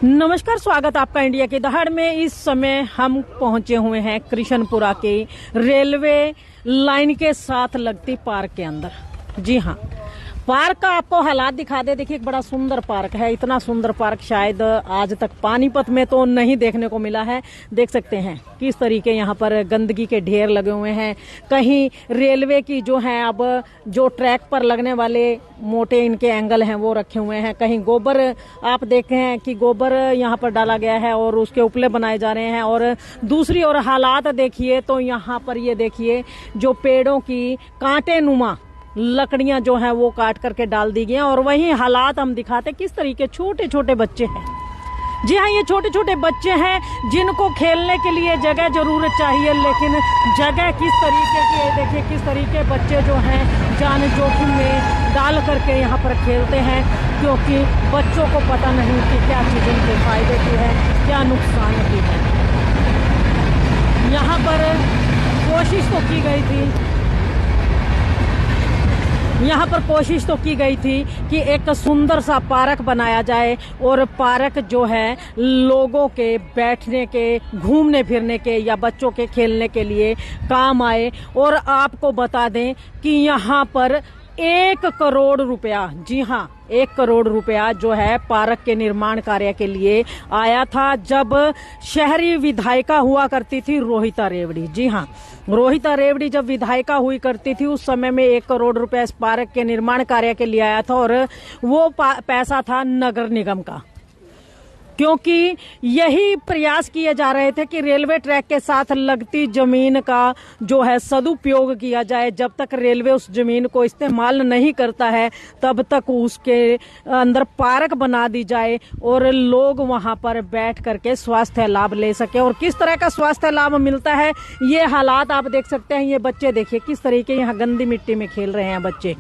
नमस्कार, स्वागत आपका इंडिया की दहाड़ में। इस समय हम पहुंचे हुए हैं कृष्णपुरा के रेलवे लाइन के साथ लगती पार्क के अंदर। जी हाँ, पार्क का आपको हालात दिखा दे। देखिए, एक बड़ा सुंदर पार्क है। इतना सुंदर पार्क शायद आज तक पानीपत में तो नहीं देखने को मिला है। देख सकते हैं किस तरीके यहाँ पर गंदगी के ढेर लगे हुए हैं। कहीं रेलवे की जो है अब जो ट्रैक पर लगने वाले मोटे इनके एंगल हैं वो रखे हुए हैं। कहीं गोबर आप देखे हैं कि गोबर यहाँ पर डाला गया है और उसके उपले बनाए जा रहे हैं। और दूसरी ओर हालात देखिए तो यहाँ पर ये देखिए जो पेड़ों की कांटे नुमा लकड़ियां जो हैं वो काट करके डाल दी गई हैं। और वही हालात हम दिखाते किस तरीके छोटे छोटे बच्चे हैं। जी हाँ, ये छोटे छोटे बच्चे हैं जिनको खेलने के लिए जगह जरूर चाहिए, लेकिन जगह किस तरीके की। देखिए किस तरीके बच्चे जो हैं जान जोखिम में डाल करके यहाँ पर खेलते हैं, क्योंकि बच्चों को पता नहीं कि क्या चीज़ उनके फायदे की है, क्या नुकसान की है। यहाँ पर कोशिश तो की गई थी कि एक सुंदर सा पार्क बनाया जाए और पार्क जो है लोगों के बैठने के, घूमने फिरने के या बच्चों के खेलने के लिए काम आए। और आपको बता दें कि यहाँ पर 1 करोड़ रुपया, जी हाँ 1 करोड़ रुपया जो है पार्क के निर्माण कार्य के लिए आया था जब शहरी विधायिका हुआ करती थी रोहिता रेवड़ी। जी हाँ, रोहिता रेवड़ी जब विधायिका हुई करती थी उस समय में 1 करोड़ रुपया इस पार्क के निर्माण कार्य के लिए आया था। और वो पैसा था नगर निगम का, क्योंकि यही प्रयास किए जा रहे थे कि रेलवे ट्रैक के साथ लगती जमीन का जो है सदुपयोग किया जाए। जब तक रेलवे उस जमीन को इस्तेमाल नहीं करता है तब तक उसके अंदर पार्क बना दी जाए और लोग वहां पर बैठ करके स्वास्थ्य लाभ ले सके। और किस तरह का स्वास्थ्य लाभ मिलता है ये हालात आप देख सकते हैं। ये बच्चे देखिए किस तरीके यहाँ गंदी मिट्टी में खेल रहे हैं बच्चे।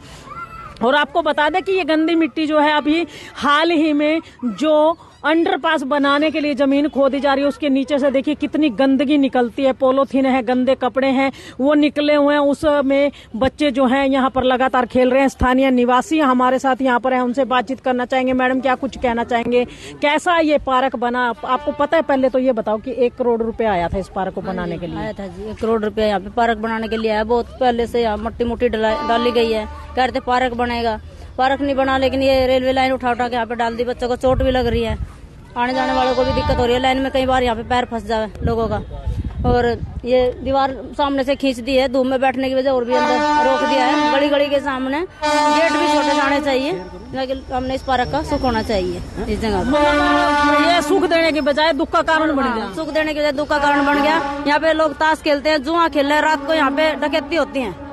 और आपको बता दें कि ये गंदी मिट्टी जो है अभी हाल ही में जो अंडरपास बनाने के लिए जमीन खोदी जा रही है उसके नीचे से देखिए कितनी गंदगी निकलती है। पॉलीथीन है, गंदे कपड़े हैं वो निकले हुए हैं। उसमें बच्चे जो हैं यहाँ पर लगातार खेल रहे हैं। स्थानीय निवासी हमारे साथ यहाँ पर हैं, उनसे बातचीत करना चाहेंगे। मैडम, क्या कुछ कहना चाहेंगे? कैसा ये पार्क बना, आपको पता है? पहले तो ये बताओ कि 1 करोड़ रुपया आया था इस पार्क को बनाने के लिए। आया था जी, 1 करोड़ रुपया यहाँ पे पार्क बनाने के लिए आया। बहुत पहले से यहाँ मट्टी मुट्टी डाली गई है, कहते पार्क बनेगा। पार्क नहीं बना, लेकिन ये रेलवे लाइन उठा के यहाँ पे डाल दी। बच्चों को चोट भी लग रही है, आने जाने वालों को भी दिक्कत हो रही है। लाइन में कई बार यहाँ पे पैर फंस जाए लोगों का। और ये दीवार सामने से खींच दी है धूप में बैठने की वजह, और भी अंदर रोक दिया है। गली गली के सामने गेट भी छोटे जाने चाहिए, लेकिन हमने इस पार्क का सुख होना चाहिए इस जगह पर। ये सुख देने की बजाय दुख का कारण बन गया। सुख देने की बजाय दुख का कारण बन गया। यहाँ पे लोग ताश खेलते हैं, जुआ खेल रहे हैं, रात को यहाँ पे डकैती होती है।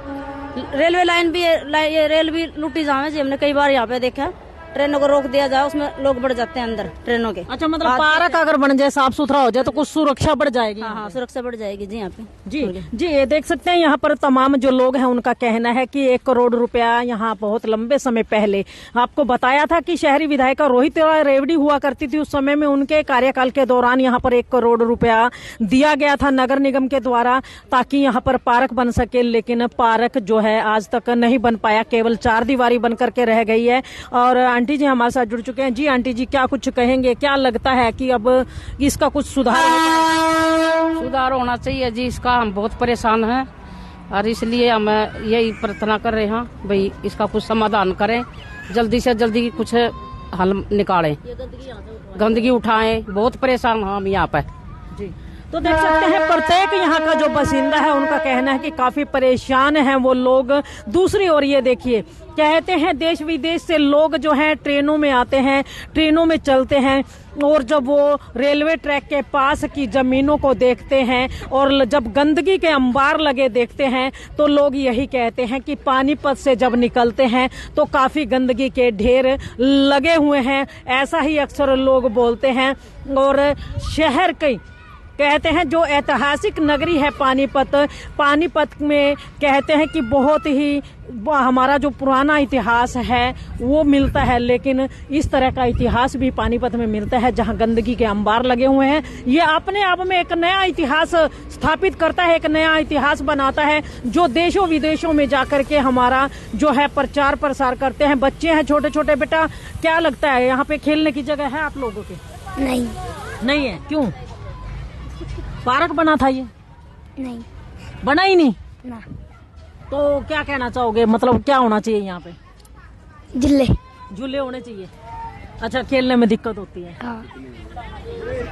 रेलवे लाइन भी ये रेल भी लूटी जाए जी। हमने कई बार यहाँ पे देखा, ट्रेनों को रोक दिया जाए, उसमें लोग बढ़ जाते हैं अंदर ट्रेनों के। अच्छा, मतलब पार्क अगर बन जाए, साफ सुथरा हो जाए तो कुछ सुरक्षा बढ़ जाएगी। हाँ, सुरक्षा बढ़ जाएगी जी यहाँ पे। जी, ये देख सकते हैं यहाँ पर तमाम जो लोग हैं उनका कहना है कि 1 करोड़ रुपया यहाँ बहुत लंबे समय पहले आपको बताया था कि शहरी विधायिका रोहिता रेवड़ी हुआ करती थी। उस समय में उनके कार्यकाल के दौरान यहाँ पर 1 करोड़ रुपया दिया गया था नगर निगम के द्वारा ताकि यहाँ पर पार्क बन सके। लेकिन पार्क जो है आज तक नहीं बन पाया, केवल 4 दीवारी बन करके रह गई है। और आंटी जी हमारे साथ जुड़ चुके हैं। जी आंटी जी, क्या कुछ कहेंगे? क्या लगता है कि अब इसका कुछ सुधार होना चाहिए जी? इसका हम बहुत परेशान हैं और इसलिए हम यही प्रार्थना कर रहे हैं भाई इसका कुछ समाधान करें, जल्दी से जल्दी कुछ हल निकालें, गंदगी उठाएं। बहुत परेशान हैं हम यहाँ पे जी। तो देख सकते हैं प्रत्येक यहाँ का जो बासिंदा है उनका कहना है कि काफी परेशान हैं वो लोग। दूसरी ओर ये देखिए, कहते हैं देश विदेश से लोग जो हैं ट्रेनों में आते हैं, ट्रेनों में चलते हैं और जब वो रेलवे ट्रैक के पास की जमीनों को देखते हैं और जब गंदगी के अंबार लगे देखते हैं तो लोग यही कहते हैं कि पानीपत से जब निकलते हैं तो काफी गंदगी के ढेर लगे हुए हैं। ऐसा ही अक्सर लोग बोलते हैं। और शहर के कहते हैं जो ऐतिहासिक नगरी है पानीपत में कहते हैं कि बहुत ही हमारा जो पुराना इतिहास है वो मिलता है। लेकिन इस तरह का इतिहास भी पानीपत में मिलता है जहां गंदगी के अंबार लगे हुए हैं। ये अपने आप में एक नया इतिहास स्थापित करता है, एक नया इतिहास बनाता है जो देशों विदेशों में जाकर के हमारा जो है प्रचार प्रसार करते हैं। बच्चे हैं छोटे छोटे। बेटा, क्या लगता है यहाँ पे खेलने की जगह है आप लोगों के? नहीं नहीं है, क्यों? पार्क बना था ये? नहीं बना ही नहीं। ना तो क्या कहना चाहोगे, मतलब क्या होना चाहिए यहाँ पे? जिले। झूले होने चाहिए। अच्छा, खेलने में दिक्कत होती है। हाँ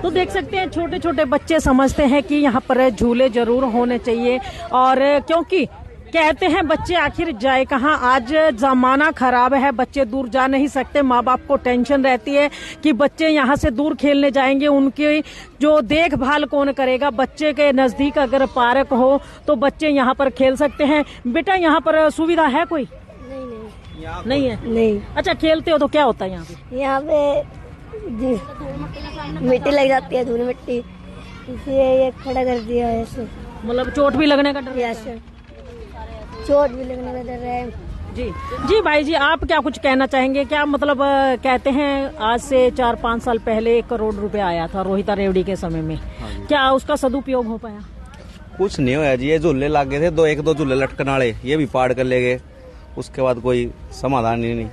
तो देख सकते हैं छोटे छोटे बच्चे समझते हैं कि यहाँ पर झूले जरूर होने चाहिए, और क्योंकि कहते हैं बच्चे आखिर जाए कहाँ, आज जमाना खराब है, बच्चे दूर जा नहीं सकते, माँ बाप को टेंशन रहती है कि बच्चे यहाँ से दूर खेलने जाएंगे, उनकी जो देखभाल कौन करेगा। बच्चे के नजदीक अगर पार्क हो तो बच्चे यहाँ पर खेल सकते हैं। बेटा, यहाँ पर सुविधा है कोई? नहीं है। नहीं। अच्छा, खेलते हो तो क्या होता है यहाँ पे? यहाँ पे मिट्टी लग जाती है, धूल मिट्टी, इसलिए ये खड़ा कर दिया है ऐसे। मतलब चोट भी लगने का डर? ऐसे चोट भी लगने का डर है। जी जी भाई जी, आप क्या कुछ कहना चाहेंगे? क्या मतलब कहते हैं आज से 4-5 साल पहले 1 करोड़ रुपया आया था रोहिता रेवड़ी के समय में, क्या उसका सदुपयोग हो पाया? कुछ नहीं होया जी, ये झूले लागे थे, 1-2 झूले लटकन वाले, ये भी पाड़ कर ले गए, उसके बाद कोई समाधान ही नहीं।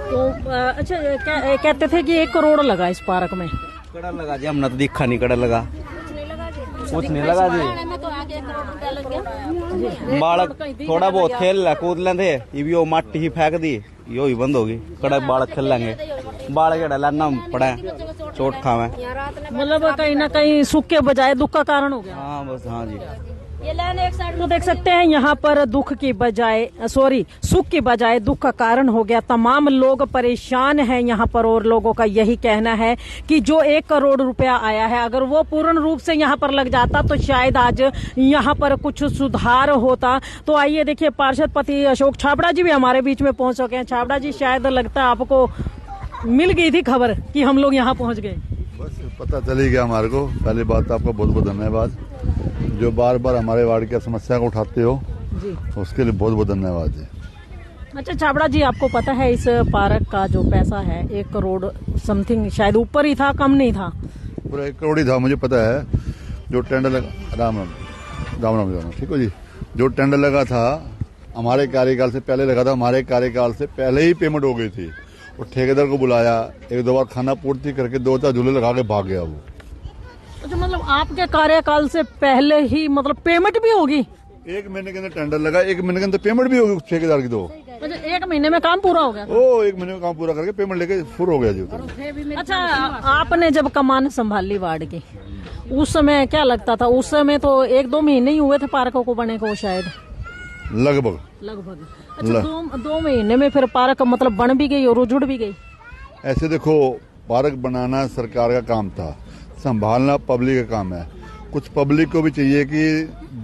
तो अच्छा, कहते थे कि 1 करोड़ लगा इस पार्क में। कड़ा लगा जी, हमने तो दिखा नहीं कड़ा लगा, कुछ नहीं लगा जी। बालक थोड़ा बहुत खेल ला कूद लेंगे, ये भी वो माटी ही फेंक दी, यो ही बंद होगी। कड़ा बालक खेल लेंगे, बालक लाना पड़ा चोट खावे। मतलब कहीं ना कहीं सुख के बजाय दुख का कारण हो गया। हाँ बस, हाँ जी। ये लाइन एक साइड तो देख सकते हैं, यहाँ पर दुख की बजाय सुख की बजाय दुख का कारण हो गया। तमाम लोग परेशान हैं यहाँ पर, और लोगों का यही कहना है कि जो 1 करोड़ रुपया आया है, अगर वो पूर्ण रूप से यहाँ पर लग जाता तो शायद आज यहाँ पर कुछ सुधार होता। तो आइए देखिए, पार्षद पति अशोक छाबड़ा जी भी हमारे बीच में पहुंच चुके हैं। छाबड़ा जी, शायद लगता है आपको मिल गई थी खबर कि हम लोग यहाँ पहुँच गए। बस पता चल ही गया हमारे को। पहली बात तो आपका बहुत बहुत धन्यवाद, जो बार बार हमारे वार्ड की समस्या को उठाते हो जी, उसके लिए बहुत बहुत धन्यवाद जी। अच्छा छाबड़ा जी, आपको पता है इस पार्क का जो पैसा है 1 करोड़ समथिंग, शायद ऊपर ही था, कम नहीं था? पूरा 1 करोड़ ही था, मुझे पता है। जो टेंडर लगा, राम राम ठीक है जी, जो टेंडर लगा था हमारे कार्यकाल से पहले लगा था, हमारे कार्यकाल से पहले ही पेमेंट हो गई थी। और ठेकेदार को बुलाया, 1-2 बार खाना पूर्ति करके 2-4 झूले लगा के भाग गया वो। अच्छा, मतलब आपके कार्यकाल से पहले ही मतलब पेमेंट भी होगी? 1 महीने के अंदर टेंडर लगा, 1 महीने के अंदर पेमेंट भी होगी ठेकेदार की। तो अच्छा, 1 महीने में काम पूरा हो गया? ओ 1 महीने में काम पूरा करके पेमेंट लेके फुर हो गया जी। अच्छा, आपने जब कमान संभाली वार्ड की, उस समय क्या लगता था? उस समय तो 1-2 महीने ही हुए थे पार्कों को बने को शायद, लगभग। अच्छा, 2 महीने में फिर पार्क मतलब बन भी गई और उजुड़ भी गई? ऐसे देखो, पार्क बनाना सरकार का काम था, संभालना पब्लिक का काम है। कुछ पब्लिक को भी चाहिए कि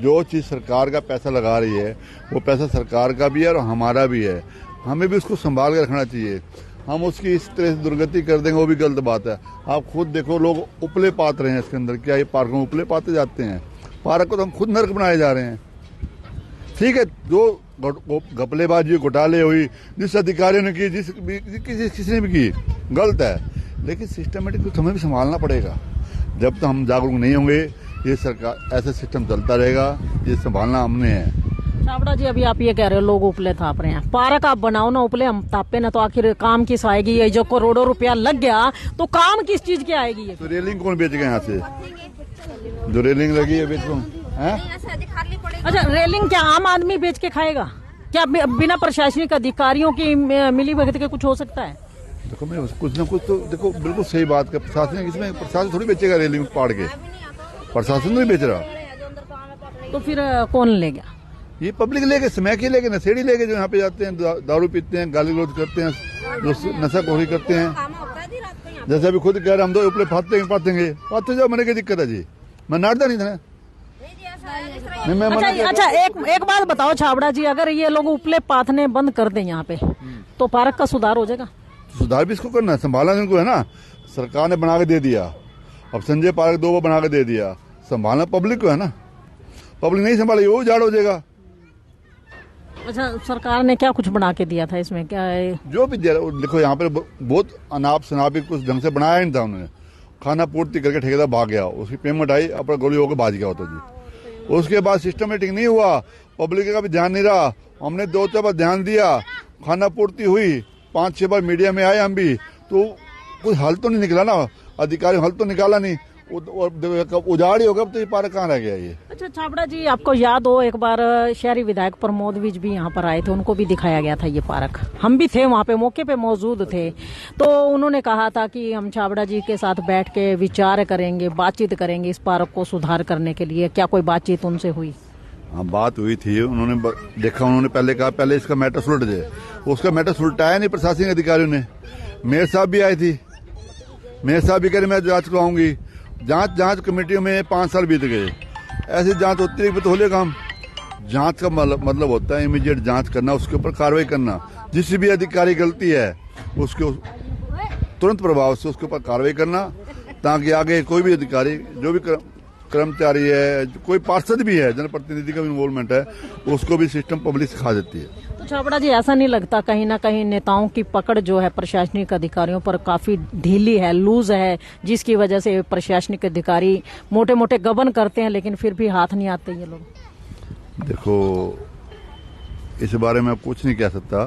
जो चीज सरकार का पैसा लगा रही है वो पैसा सरकार का भी है और हमारा भी है, हमें भी उसको संभाल के रखना चाहिए। हम उसकी इस तरह से दुर्गति कर देंगे वो भी गलत बात है। आप खुद देखो, लोग उपले पात रहे हैं इसके अंदर, क्या ये पार्कों में उपले पाते जाते हैं? पार्क को तो हम खुद नर्क बनाए जा रहे हैं। ठीक है, जो घपलेबाजी घोटाले हुई, जिस अधिकारियों ने की, किसी ने भी की, गलत है, लेकिन सिस्टमेटिक तो हमें भी संभालना पड़ेगा। जब तक हम जागरूक नहीं होंगे, ये सरकार ऐसा सिस्टम चलता रहेगा, ये संभालना हमने है। छाबड़ा जी, अभी आप ये कह रहे हो लोग उपले थाप रहे हैं, पार्क आप बनाओ ना, उपले हम तापे ना, तो आखिर काम किस आएगी? ये जो करोड़ों रुपया लग गया तो काम किस चीज की आएगी? ये तो रेलिंग कौन बेचेगा यहाँ से? जो रेलिंग लगी है बेचो है? अच्छा, रेलिंग क्या आम आदमी बेच के खाएगा क्या? बिना प्रशासनिक अधिकारियों की मिली भगत के कुछ हो सकता है? देखो, मैं कुछ ना कुछ तो देखो, बिल्कुल सही बात का प्रशासन, इसमें प्रशासन थोड़ी बेचेगा रेलिंग पाड़ के, प्रशासन नहीं बेच रहा। तो फिर कौन ले गया? ये पब्लिक लेके, समय के लेके, नशेड़ी लेके, जो यहाँ पे जाते हैं, दारू पीते हैं, गाली गलौज करते हैं, जो नशाखोरी करते हैं। जैसे अभी खुद कह रहे हम तो उपले पाते जाओ, मैंने क्या दिक्कत है जी? मैं नाटदा नहीं था। अच्छा, एक बात बताओ छाबड़ा जी, अगर ये लोग उपले पाथने बंद कर दें यहाँ पे तो पार्क का सुधार हो जाएगा? सुधार भी इसको करना है, संभालना इनको है ना। सरकार ने बना के दे दिया, अब संजय पार्क 2 बार बना के दे दिया, संभालना पब्लिक को है ना। पब्लिक नहीं संभालेगी वो उजाड़ हो जाएगा। अच्छा, सरकार ने क्या कुछ बना के दिया था इसमें? क्या है? जो भी देखो, यहाँ पे बहुत अनाप शनापी कुछ ढंग से बनाया नहीं था उन्होंने। खाना पूर्ति करके ठेकेदार भाग गया, उसकी पेमेंट आई, अपना गोली होकर भाज गया होता जी। उसके बाद सिस्टमेटिक नहीं हुआ, पब्लिक का भी ध्यान नहीं रहा। हमने 2-4 बार ध्यान दिया, खाना पूर्ति हुई, 5-6 बार मीडिया में आए हम भी, तो कोई हल तो नहीं निकला ना, अधिकारी हल तो निकाला नहीं, उजाड़ ही होगा। अब तो ये पार्क कहाँ रह गया ये। अच्छा छाबड़ा जी, आपको याद हो एक बार शहरी विधायक प्रमोद विज भी यहाँ पर आए थे, उनको भी दिखाया गया था ये पार्क, हम भी थे वहाँ पे, मौके पे मौजूद थे। तो उन्होंने कहा था कि हम छाबड़ा जी के साथ बैठ के विचार करेंगे, बातचीत करेंगे इस पार्क को सुधार करने के लिए। क्या कोई बातचीत उनसे हुई? हाँ, बात हुई थी। उन्होंने देखा, उन्होंने पहले कहा पहले इसका मैटर सुलट जाए। उसका मैटर सुलटाया नहीं प्रशासनिक अधिकारियों ने। मेयर साहब भी आए थी, मेयर साहब भी कह रहे मैं जांच करवाऊंगी। जांच कमेटियों में 5 साल बीत गए। ऐसी जांच होती है तो होले काम। जांच का मतलब होता है इमीडिएट जांच करना, उसके ऊपर कार्रवाई करना। जिस भी अधिकारी गलती है उसके तुरंत प्रभाव से उसके ऊपर कार्रवाई करना, ताकि आगे कोई भी अधिकारी, जो भी कर्मचारी है, कोई पार्षद भी है, जनप्रतिनिधि का भी इन्वॉल्वमेंट है, उसको भी सिस्टम पब्लिक सिखा देती है। तो छाबड़ा जी, ऐसा नहीं लगता कहीं ना कहीं नेताओं की पकड़ जो है प्रशासनिक अधिकारियों पर काफी ढीली है, लूज है, जिसकी वजह से प्रशासनिक अधिकारी मोटे मोटे गबन करते हैं लेकिन फिर भी हाथ नहीं आते ये लोग? देखो, इस बारे में कुछ नहीं कह सकता,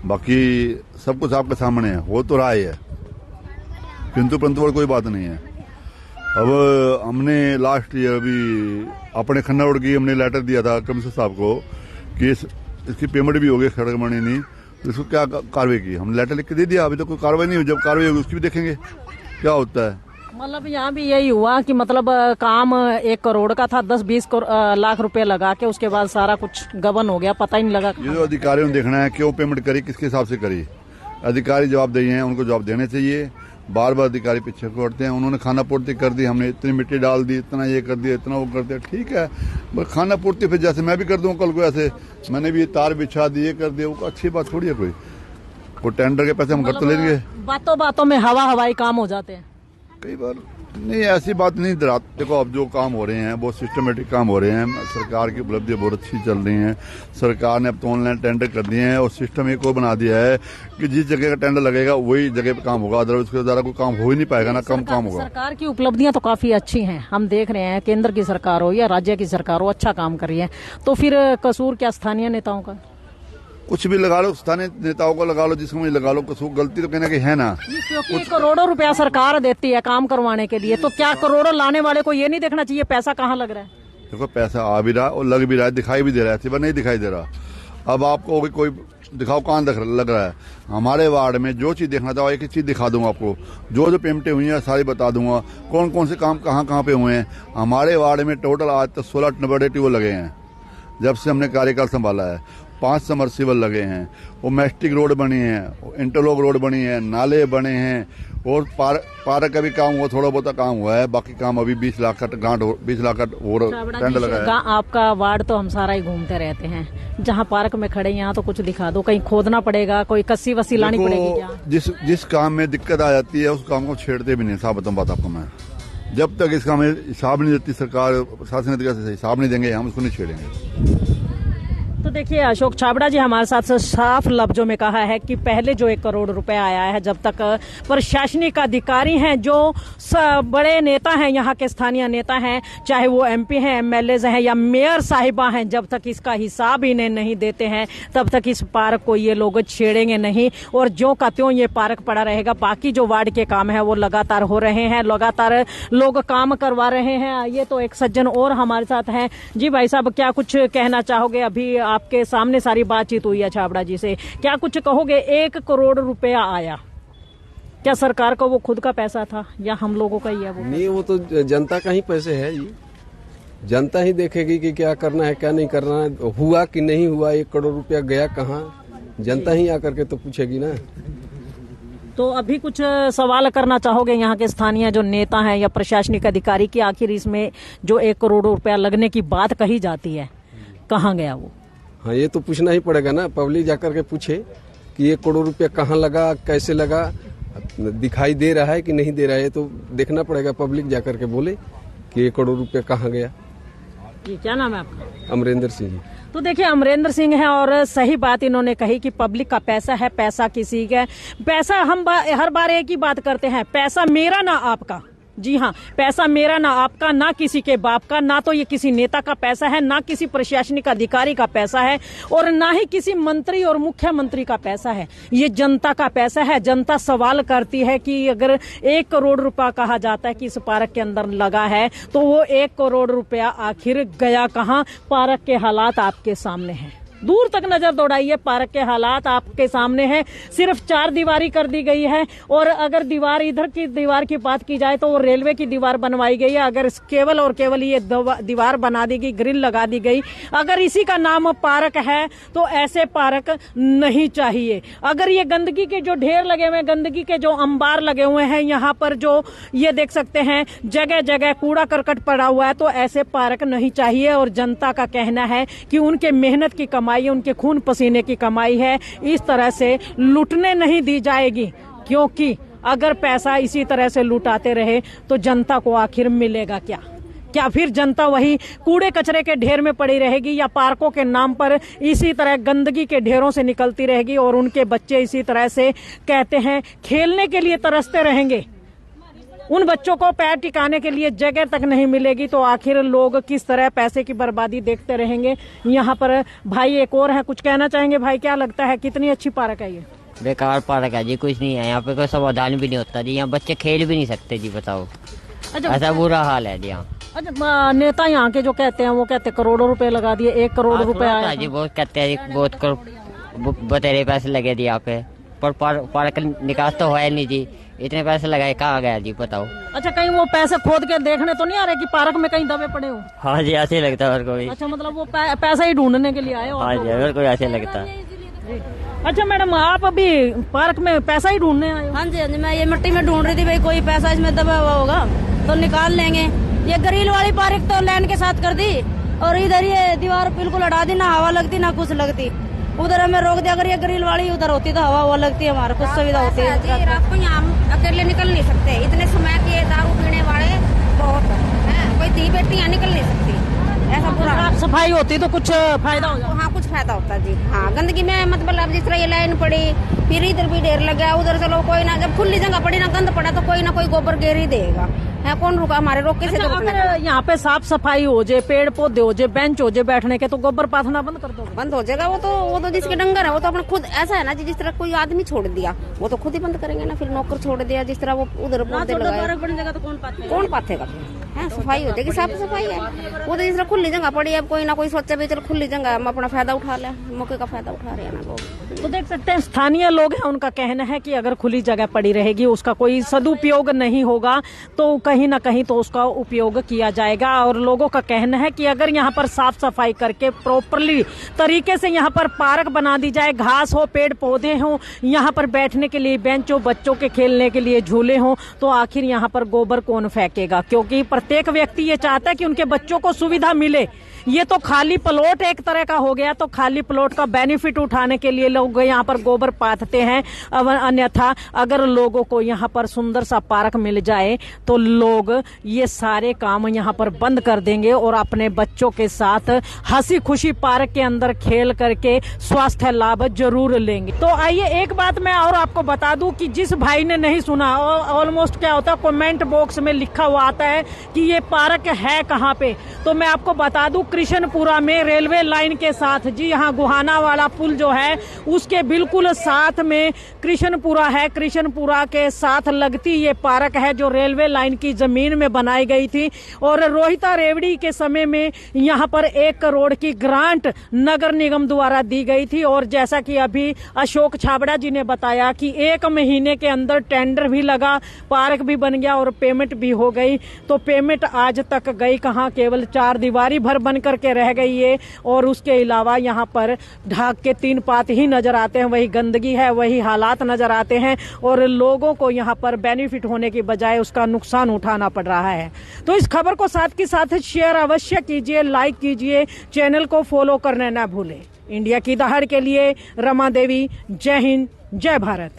बाकी सब कुछ आपके सामने है, हो तो रहा है, किंतु परंतु कोई बात नहीं है। अब हमने लास्ट ईयर अभी अपने खन्ना रोड की हमने लेटर दिया था कमिश्नर साहब को कि इसकी पेमेंट भी हो गई, सड़क बनी नहीं, तो इसको क्या कार्रवाई की। हम लेटर लिख के दे दिया, अभी तो कोई कार्रवाई नहीं हुई। जब कार्रवाई होगी उसकी भी देखेंगे क्या होता है। मतलब यहाँ भी यही हुआ कि मतलब काम 1 करोड़ का था, 10-20 लाख रुपए लगा के उसके बाद सारा कुछ गबन हो गया, पता ही नहीं लगा। ये जो अधिकारियों ने देखना है क्यों पेमेंट करी, किसके हिसाब से करी। अधिकारी जवाबदेही हैं, उनको जवाब देने चाहिए। बार बार अधिकारी पीछे छोड़ते हैं। उन्होंने खाना पूर्ति कर दी, हमने इतनी मिट्टी डाल दी, इतना ये कर दिया, इतना वो कर दिया, ठीक है, बस खाना पूर्ति फिर जैसे मैं भी कर दूं कल को, ऐसे मैंने भी तार बिछा दिए, कर दिया, वो अच्छी बात थोड़ी है। कोई टेंडर के पैसे हम घर तो लेंगे। बातों बातों में हवाई काम हो जाते हैं कई बार। नहीं, ऐसी बात नहीं। देखो, अब जो काम हो रहे हैं बहुत सिस्टमेटिक काम हो रहे हैं। सरकार की उपलब्धि बहुत अच्छी चल रही है। सरकार ने अब तो ऑनलाइन टेंडर कर दिए हैं और सिस्टम एक और बना दिया है कि जिस जगह का टेंडर लगेगा वही जगह पे काम होगा, अदरवाइज उसके द्वारा कोई काम हो ही नहीं पाएगा, ना कम काम होगा। सरकार की उपलब्धियां तो काफी अच्छी हैं, हम देख रहे हैं, केंद्र की सरकार हो या राज्य की सरकार हो, अच्छा काम कर रही है। तो फिर कसूर क्या स्थानीय नेताओं का? कुछ भी लगा लो, स्थानीय नेताओं को लगा लो, जिसको भी लगा लो, कसूर गलती तो कहना कि है ना। क्योंकि करोड़ों रुपया सरकार देती है काम करवाने के लिए, तो क्या करोड़ों लाने वाले को ये नहीं देखना चाहिए पैसा कहाँ लग रहा है? देखो, पैसा आ भी रहा और लग भी रहा है, दिखाई भी दे रहा है, सिर्फ नहीं दिखाई दे रहा। अब आपको कोई दिखाओ कहाँ लग रहा है। हमारे वार्ड में जो चीज देखना चाहो एक चीज दिखा दूंगा आपको, जो पेमेंटें हुई हैं सारी बता दूंगा, कौन कौन से काम कहाँ कहाँ पे हुए हैं। हमारे वार्ड में टोटल आज तक 16 बड़े ट्यूबवेल लगे हैं जब से हमने कार्यकाल संभाला है। 5 समरसीबल लगे हैं, वो मैस्टिक रोड बनी है, इंटरलॉक रोड बनी है, नाले बने हैं, और पार्क का भी काम हुआ, थोड़ा बहुत काम हुआ है। बाकी काम अभी 20 लाख का ग्रांट, 20 लाख का और टेंडर लगा है। आपका वार्ड तो हम सारा ही घूमते रहते हैं, जहाँ पार्क में खड़े यहाँ तो कुछ दिखा दो, कहीं खोदना पड़ेगा, कोई कस्सी वस्सी लानी पड़ेगी क्या? जिस काम में दिक्कत आ जाती है उस काम को छेड़ते भी नहीं। साहब बताऊँ बात आपको मैं, जब तक इसका हमें हिसाब नहीं देती सरकार, प्रशासन अधिकारी से हिसाब नहीं देंगे, हम उसको नहीं छेड़ेंगे। तो देखिए, अशोक छाबड़ा जी हमारे साथ साफ लफ्जों में कहा है कि पहले जो 1 करोड़ रुपए आया है, जब तक प्रशासनिक अधिकारी हैं, जो बड़े नेता हैं, यहाँ के स्थानीय नेता हैं, चाहे वो MP हैं, MLAs हैं या मेयर साहिबा हैं, जब तक इसका हिसाब इन्हें नहीं देते हैं तब तक इस पार्क को ये लोग छेड़ेंगे नहीं और ज्यों का त्यों ये पार्क पड़ा रहेगा। बाकी जो वार्ड के काम है वो लगातार हो रहे हैं, लगातार लोग काम करवा रहे हैं। ये तो एक सज्जन और हमारे साथ हैं। जी भाई साहब, क्या कुछ कहना चाहोगे? अभी आपके सामने सारी बातचीत हुई है छाबड़ा जी से, क्या कुछ कहोगे? 1 करोड़ रुपया आया, क्या सरकार का वो खुद का पैसा था या हम लोगों का ही है? वो नहीं, वो तो जनता का ही पैसे है। ये जनता ही देखेगी कि क्या करना है क्या नहीं करना है, हुआ कि नहीं हुआ, 1 करोड़ रुपया गया कहाँ, जनता ही आकर के तो पूछेगी ना। तो अभी कुछ सवाल करना चाहोगे यहाँ के स्थानीय जो नेता हैं या प्रशासनिक अधिकारी की, आखिर इसमें जो 1 करोड़ रुपया लगने की बात कही जाती है कहाँ गया वो? हाँ, ये तो पूछना ही पड़ेगा ना, पब्लिक जाकर के पूछे कि 1 करोड़ रुपया कहाँ लगा, कैसे लगा, दिखाई दे रहा है कि नहीं दे रहा है, तो देखना पड़ेगा। पब्लिक जाकर के बोले कि 1 करोड़ रुपया कहाँ गया। जी, क्या नाम है आपका? अमरेंद्र सिंह जी। तो देखिए, अमरेंद्र सिंह है और सही बात इन्होंने कही कि पब्लिक का पैसा है, पैसा किसी का, पैसा हम हर बार एक ही बात करते हैं, पैसा मेरा ना आपका, जी हाँ, पैसा मेरा ना आपका, ना किसी के बाप का, ना तो ये किसी नेता का पैसा है, ना किसी प्रशासनिक अधिकारी का पैसा है, और ना ही किसी मंत्री और मुख्यमंत्री का पैसा है। ये जनता का पैसा है। जनता सवाल करती है कि अगर 1 करोड़ रुपया कहा जाता है कि इस पार्क के अंदर लगा है, तो वो 1 करोड़ रुपया आखिर गया कहाँ? पार्क के हालात आपके सामने हैं। दूर तक नजर दौड़ाइए, पार्क के हालात आपके सामने हैं। सिर्फ 4 दीवारी कर दी गई है, और अगर दीवार इधर की दीवार की बात की जाए तो वो रेलवे की दीवार बनवाई गई है। अगर केवल और केवल ये दीवार बना दी गई, ग्रिल लगा दी गई, अगर इसी का नाम पार्क है तो ऐसे पार्क नहीं चाहिए। अगर ये गंदगी के जो ढेर लगे हुए हैं, गंदगी के जो अंबार लगे हुए हैं, यहाँ पर जो ये देख सकते हैं जगह जगह कूड़ा करकट पड़ा हुआ है, तो ऐसे पार्क नहीं चाहिए। और जनता का कहना है कि उनके मेहनत की कमाई, उनके खून पसीने की कमाई है, इस तरह से लूटने नहीं दी जाएगी। क्योंकि अगर पैसा इसी तरह से लुटाते रहे तो जनता को आखिर मिलेगा क्या? क्या फिर जनता वही कूड़े कचरे के ढेर में पड़ी रहेगी, या पार्कों के नाम पर इसी तरह गंदगी के ढेरों से निकलती रहेगी और उनके बच्चे इसी तरह से कहते हैं खेलने के लिए तरसते रहेंगे? उन बच्चों को पैर टिकाने के लिए जगह तक नहीं मिलेगी, तो आखिर लोग किस तरह पैसे की बर्बादी देखते रहेंगे। यहाँ पर भाई एक और है, कुछ कहना चाहेंगे? भाई, क्या लगता है कितनी अच्छी पार्क है ये? बेकार पार्क है जी, कुछ नहीं है यहाँ पे, कोई समाधान भी नहीं होता जी। यहाँ बच्चे खेल भी नहीं सकते जी, बताओ। अच्छा, ऐसा बुरा हाल है जी यहाँ। अच्छा, नेता यहाँ के जो कहते हैं वो कहते करोड़ों रुपए लगा दिए, 1 करोड़ रुपए आया जी, बहुत कहते हैं, बहुत बतेरे पैसे लगे जी यहाँ पे, पर पार्क निकास तो है नहीं जी। इतने पैसे लगाए, कहाँ गया जी, बताओ। अच्छा, कहीं वो पैसे खोद के देखने तो नहीं आ रहे कि पार्क में कहीं दबे पड़े हो? हाँ जी, ऐसे ही लगता है हर कोई। अच्छा, मतलब वो पैसा ही ढूंढने के लिए आए हो? हाँ जी, हर कोई ऐसे लगता है। अच्छा मैडम, आप अभी पार्क में पैसा ही ढूंढने आए हो? हाँ जी, मैं ये मिट्टी में ढूंढ रही थी, भाई कोई पैसा इसमें दबा हुआ होगा तो निकाल लेंगे। ये ग्रिल वाली पार्क तो लाइन के साथ कर दी, और इधर ये दीवार बिल्कुल हटा दी, ना हवा लगती ना कुछ लगती। उधर हमें रोक दिया, अगर ये ग्रिल वाली उधर होती तो हवा लगती, हमारे कुछ सुविधा होती है। रात को यहाँ अकेले निकल नहीं सकते, इतने समय के दारू पीने वाले बहुत है, कोई धी बेटी यहाँ निकल नहीं सकती। ऐसा पूरा साफ सफाई होती तो कुछ फायदा हो जाता। हाँ, कुछ फायदा होता जी। हाँ, गंदगी में मतलब अब जिस तरह ये लाइन पड़ी, फिर इधर भी ढेर लग गया, उधर चलो कोई ना, जब खुली जगह पड़ी ना, गंद पड़ा तो कोई ना कोई गोबर घेर ही देगा। है, कौन रुका हमारे रोके से? अच्छा, अगर यहाँ पे साफ सफाई हो जाए, पेड़ पौधे हो जाए, बेंच हो जाए बैठने के, तो गोबर पाथना बंद कर दो? बंद हो जाएगा। वो तो जिसके डंगर है वो तो अपने खुद, ऐसा है ना जी, जिस तरह कोई आदमी छोड़ दिया वो तो खुद ही बंद करेंगे ना। फिर नौकर छोड़ दिया, जिस तरह वो उधर पौधे लगाए, बन जाएगा तो कौन पाथेगा? है, सफाई हो जाएगी, साफ सफाई है। वो तो जिस तरह खुली जगह पड़ी है, कोई ना कोई सोचे भी चलो खुली जगह हम अपना फायदा उठा ले, मौके का फायदा उठा रहे हैं ना लोग। तो देख सकते हैं स्थानीय लोग हैं, उनका कहना है कि अगर खुली जगह पड़ी रहेगी, उसका कोई सदुपयोग नहीं होगा, तो कहीं ना कहीं तो उसका उपयोग किया जाएगा। और लोगों का कहना है कि अगर यहाँ पर साफ सफाई करके प्रॉपरली तरीके से यहाँ पर पार्क बना दी जाए, घास हो, पेड़ पौधे हो, यहाँ पर बैठने के लिए बेंच हो, बच्चों के खेलने के लिए झूले हो, तो आखिर यहाँ पर गोबर कौन फेंकेगा? क्योंकि प्रत्येक व्यक्ति ये चाहता है कि उनके बच्चों को सुविधा मिले। ये तो खाली प्लॉट एक तरह का हो गया, तो खाली प्लॉट का बेनिफिट उठाने के लिए लोग यहाँ पर गोबर पाथते हैं। अन्यथा अगर लोगों को यहाँ पर सुंदर सा पार्क मिल जाए तो लोग ये सारे काम यहाँ पर बंद कर देंगे और अपने बच्चों के साथ हंसी खुशी पार्क के अंदर खेल करके स्वास्थ्य लाभ जरूर लेंगे। तो आइए एक बात मैं और आपको बता दूं कि जिस भाई ने नहीं सुना, ऑलमोस्ट क्या होता है, कमेंट बॉक्स में लिखा हुआ आता है कि ये पार्क है कहाँ पे, तो मैं आपको बता दूं कृष्णपुरा में रेलवे लाइन के साथ, जी हाँ, गुहाना वाला पुल जो है उसके बिल्कुल साथ में कृष्णपुरा है। कृष्णपुरा के साथ लगती ये पार्क है जो रेलवे लाइन की जमीन में बनाई गई थी, और रोहिता रेवड़ी के समय में यहाँ पर 1 करोड़ की ग्रांट नगर निगम द्वारा दी गई थी। और जैसा कि अभी अशोक छाबड़ा जी ने बताया कि 1 महीने के अंदर टेंडर भी लगा, पार्क भी बन गया और पेमेंट भी हो गई। तो पेमेंट आज तक गई कहाँ, केवल 4 दीवारी भर बन करके रह गई है, और उसके अलावा यहाँ पर ढाक के 3 पात ही नजर आते हैं, वही गंदगी है, वही हालात नजर आते हैं, और लोगों को यहाँ पर बेनिफिट होने की बजाय उसका नुकसान उठाना पड़ रहा है। तो इस खबर को साथ के साथ शेयर अवश्य कीजिए, लाइक कीजिए, चैनल को फॉलो करना ना भूलें। इंडिया की दहाड़ के लिए रमा देवी, जय हिंद, जय भारत।